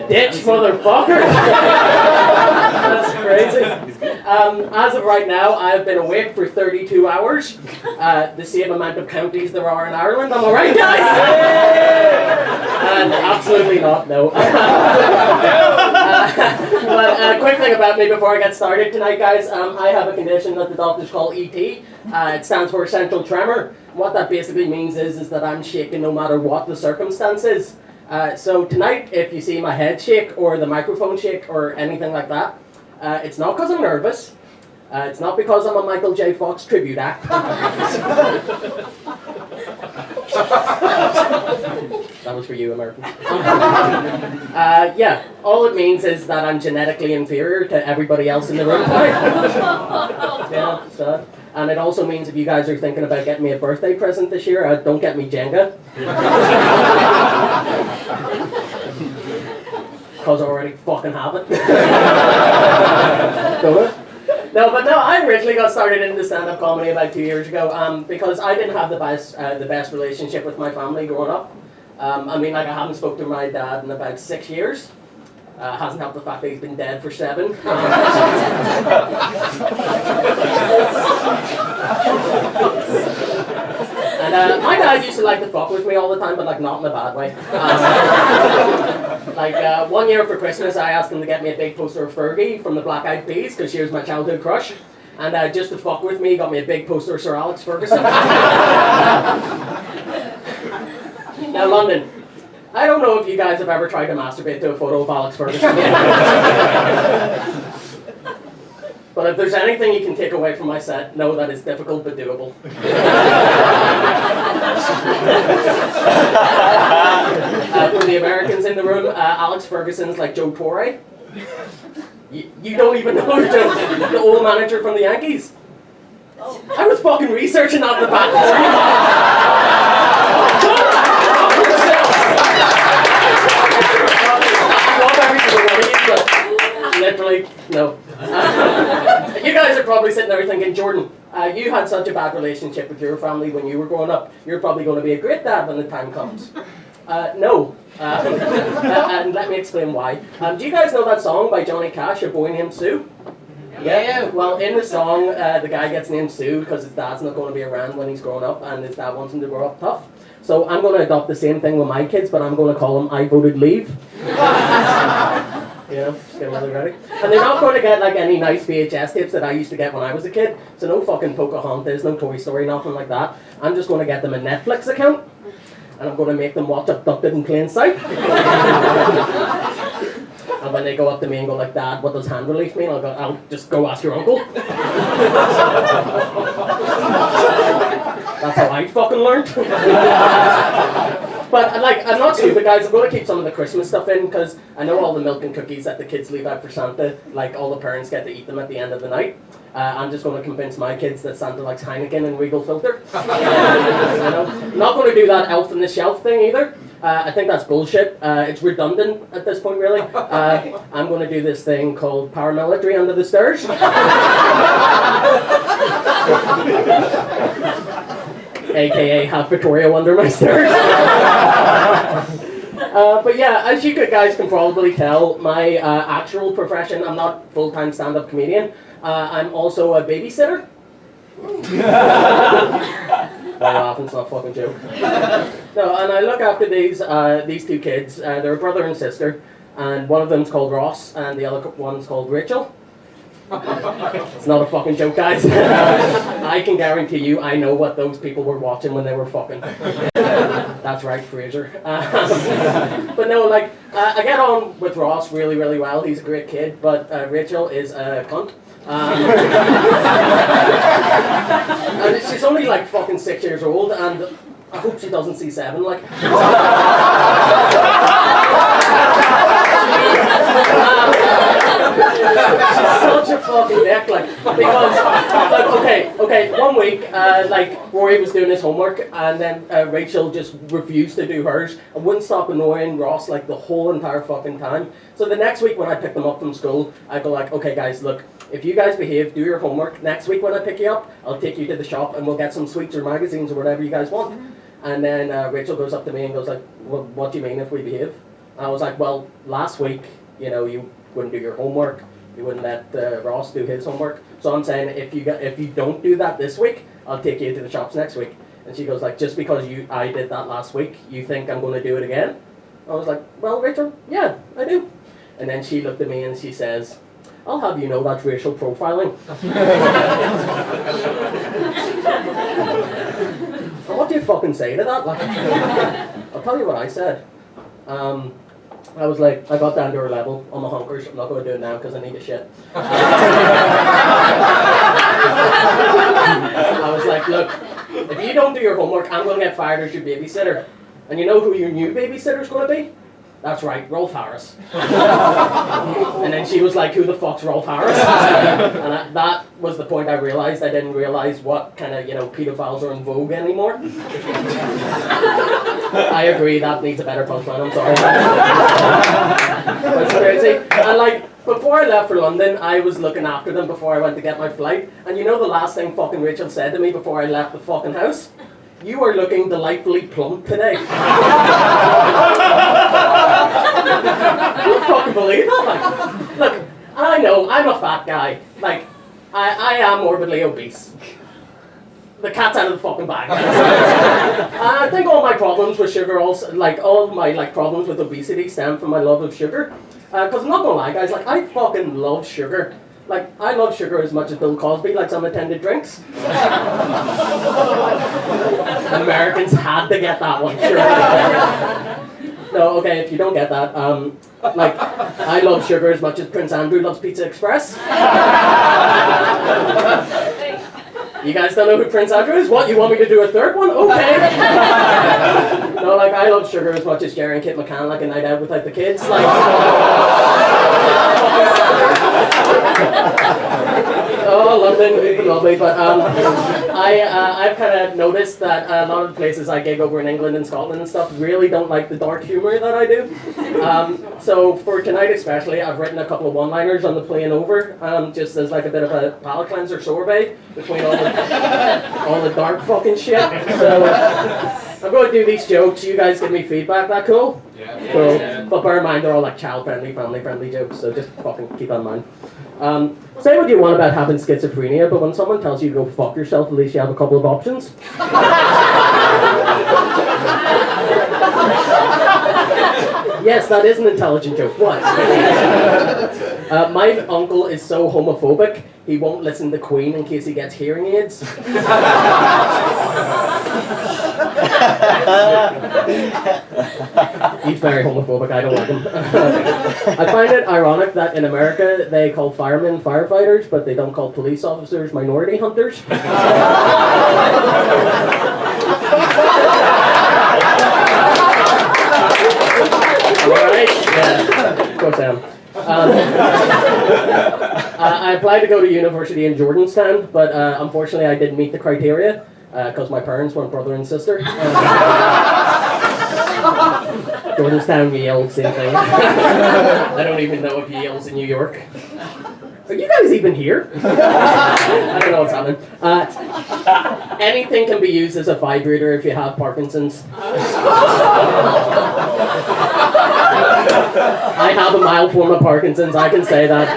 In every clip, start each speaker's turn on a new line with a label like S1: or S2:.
S1: ditch, motherfucker! That's crazy. As of right now, I've been awake for 32 hours. The same amount of counties there are in Ireland. Am I right, guys? And absolutely not, no. But a quick thing about me before I get started tonight, guys. I have a condition that the doctors call ET. It stands for essential tremor. What that basically means is that I'm shaking no matter what the circumstance is. So tonight, if you see my head shake or the microphone shake or anything like that, it's not because I'm nervous. It's not because I'm a Michael J. Fox tribute act. That was for you, Americans. Yeah, all it means is that I'm genetically inferior to everybody else in the room tonight. Yeah, so. And it also means if you guys are thinking about getting me a birthday present this year, don't get me Jenga. Because I already fucking have it. Don't it? No, I originally got started into stand-up comedy about 2 years ago because I didn't have the best relationship with my family growing up. I mean, like, I haven't spoken to my dad in about 6 years. Hasn't helped the fact that he's been dead for 7. And my dad used to like to fuck with me all the time, but like not in a bad way. Like 1 year for Christmas, I asked him to get me a big poster of Fergie from the Black Eyed Peas because she was my childhood crush. And just to fuck with me, he got me a big poster of Sir Alex Ferguson. Now, London. I don't know if you guys have ever tried to masturbate to a photo of Alex Ferguson. But if there's anything you can take away from my set, know that it's difficult but doable. For the Americans in the room, Alex Ferguson's like Joe Torre. You don't even know Joe, the old manager from the Yankees. I was fucking researching that in the back. Literally, no. You guys are probably sitting there thinking, Jordan, you had such a bad relationship with your family when you were growing up. You're probably going to be a great dad when the time comes. No. And let me explain why. Do you guys know that song by Johnny Cash, A Boy Named Sue? Yeah. Well, in the song, the guy gets named Sue because his dad's not going to be around when he's grown up, and his dad wants him to grow up tough. So I'm going to adopt the same thing with my kids, but I'm going to call them I Voted Leave. You know, just get really ready. And they're not going to get like any nice VHS tapes that I used to get when I was a kid. So no fucking Pocahontas, no Toy Story, nothing like that. I'm just going to get them a Netflix account. And I'm going to make them watch Abducted in Plain Sight. And when they go up to me and go like, Dad, what does hand relief mean? I'll just go ask your uncle. That's how I fucking learned. But like, I'm not stupid, guys. I'm going to keep some of the Christmas stuff in because I know all the milk and cookies that the kids leave out for Santa, like all the parents get to eat them at the end of the night. I'm just going to convince my kids that Santa likes Heineken and Regal Filter. You know? I'm not going to do that elf on the shelf thing either. I think that's bullshit. It's redundant at this point, really. I'm going to do this thing called paramilitary under the stairs. AKA have Victoria under my stairs. But yeah, as you guys can probably tell, my actual profession, I'm not full-time stand-up comedian. I'm also a babysitter. I'm laughing, it's not a fucking joke. No, and I look after these 2 kids. They're a brother and sister, and one of them's called Ross, and the other one's called Rachel. It's not a fucking joke, guys. I can guarantee you I know what those people were watching when they were fucking. That's right, Fraser. But no, like, I get on with Ross really, really well. He's a great kid, but Rachel is a cunt. And she's only like fucking 6 years old, and I hope she doesn't see 7, like. She's such a fucking dick, like, because, like, okay, 1 week, like, Rory was doing his homework, and then Rachel just refused to do hers, and wouldn't stop annoying Ross, like, the whole entire fucking time. So the next week when I pick them up from school, I go like, okay guys, look, if you guys behave, do your homework, next week when I pick you up, I'll take you to the shop, and we'll get some sweets or magazines or whatever you guys want. And then Rachel goes up to me and goes like, what do you mean if we behave? I was like, well, last week, you know, you wouldn't do your homework. You wouldn't let Ross do his homework. So I'm saying if you don't do that this week, I'll take you to the shops next week. And she goes like, just because I did that last week, you think I'm going to do it again? I was like, well, Rachel, yeah, I do. And then she looked at me and she says, I'll have you know that's racial profiling. And what do you fucking say to that? Like, I'll tell you what I said. I was like, I got down to her level on my honkers. I'm not going to do it now because I need a shit. I was like, look, if you don't do your homework, I'm going to get fired as your babysitter. And you know who your new babysitter's going to be? That's right, Rolf Harris. And then she was like, who the fuck's Rolf Harris? And that was the point I realized. I didn't realize what kind of, you know, pedophiles are in vogue anymore. I agree, that needs a better punchline, I'm sorry. That's crazy. And like, before I left for London, I was looking after them before I went to get my flight. And you know the last thing fucking Rachel said to me before I left the fucking house? You are looking delightfully plump today. Can you fucking believe that? Like, look, I know, I'm a fat guy. Like, I am morbidly obese. The cat's out of the fucking bag. I think all my problems with sugar, also, like all my problems with obesity stem from my love of sugar. Because I'm not gonna lie, guys, like I fucking love sugar. Like, I love sugar as much as Bill Cosby likes unattended drinks. Americans had to get that one, sure. No, okay, if you don't get that, like, I love sugar as much as Prince Andrew loves Pizza Express. You guys don't know who Prince Andrew is? What, you want me to do a third one? Okay. No, like, I love sugar as much as Jerry and Kit McCann, like a night out without the kids. Like, oh, London, you've been lovely, but I've kind of noticed that a lot of the places I gig over in England and Scotland and stuff really don't like the dark humour that I do. So for tonight especially, I've written a couple of one-liners on the plane over, just as like a bit of a palate cleanser sorbet between all the dark fucking shit. So I'm going to do these jokes, you guys give me feedback, that cool?
S2: Yeah.
S1: Cool. But bear in mind they're all like child-friendly, family-friendly jokes, so just fucking keep that in mind. Say what you want about having schizophrenia, but when someone tells you to go fuck yourself, at least you have a couple of options. Yes, that is an intelligent joke. What? My uncle is so homophobic, he won't listen to Queen in case he gets hearing aids. He's very homophobic, I don't like him. I find it ironic that in America they call firemen firefighters, but they don't call police officers minority hunters. Alright? Yeah, of course I am. I applied to go to university in Jordanstown, but unfortunately I didn't meet the criteria because my parents weren't brother and sister. Jordanstown, Yale, same thing. I don't even know if Yale's in New York. Are you guys even here? I don't know what's happening. Anything can be used as a vibrator if you have Parkinson's. I have a mild form of Parkinson's, I can say that.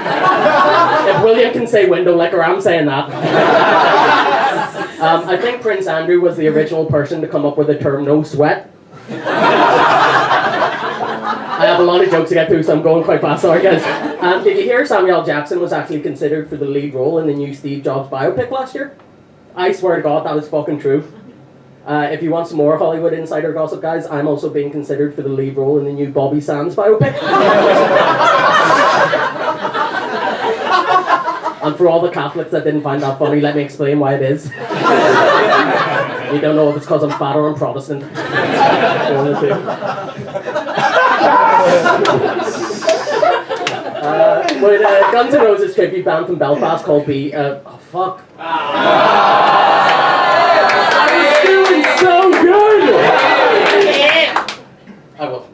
S1: If William can say window licker, I'm saying that. I think Prince Andrew was the original person to come up with the term no sweat. I have a lot of jokes to get through, so I'm going quite fast, sorry guys. Did you hear Samuel L. Jackson was actually considered for the lead role in the new Steve Jobs biopic last year? I swear to God, that is fucking true. If you want some more Hollywood insider gossip, guys, I'm also being considered for the lead role in the new Bobby Sands biopic. And for all the Catholics that didn't find that funny, let me explain why it is. You don't know if it's because I'm fat or I'm Protestant. With Guns N' Roses tribute band from Belfast called B. Oh fuck. I was doing so good! I will.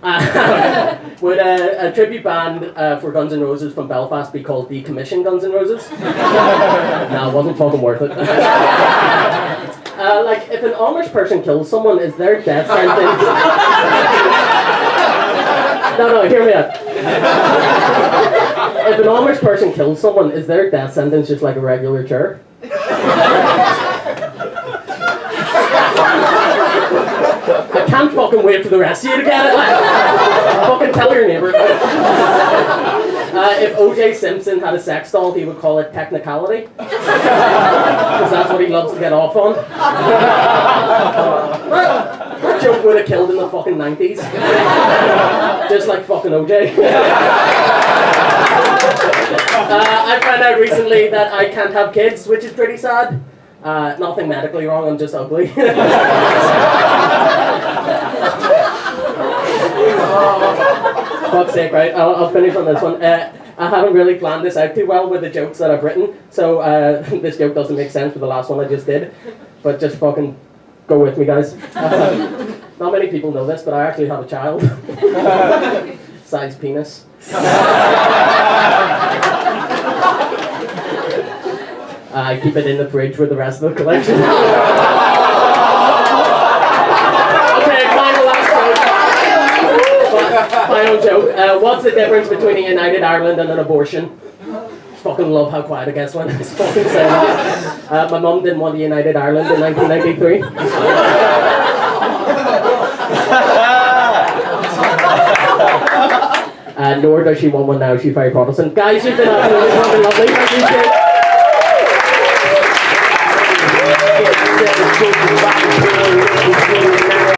S1: Would a tribute band for Guns N' Roses from Belfast be called Decommissioned Guns N' Roses? No, it wasn't fucking worth it. Like, if an Amish person kills someone, is their death sentence... No, hear me out. If an Amish person kills someone, is their death sentence just like a regular chair? I can't fucking wait for the rest of you to get it. Fucking tell your neighbour. If O.J. Simpson had a sex doll, he would call it technicality. Because that's what he loves to get off on. That joke would have killed in the fucking 90s. Just like fucking O.J. I found out recently that I can't have kids, which is pretty sad. Nothing medically wrong, I'm just ugly. Fuck's sake, right? I'll finish on this one. I haven't really planned this out too well with the jokes that I've written, so this joke doesn't make sense with the last one I just did. But just fucking go with me, guys. Not many people know this, but I actually have a child. Size penis. I keep it in the fridge with the rest of the collection. Okay, final joke. What's the difference between a United Ireland and an abortion? Fucking love how quiet it gets when I fucking say that. My mum didn't want a United Ireland in 1993. Nor does she want one now. She's very Protestant. Guys, you've been absolutely fucking lovely. Thank you.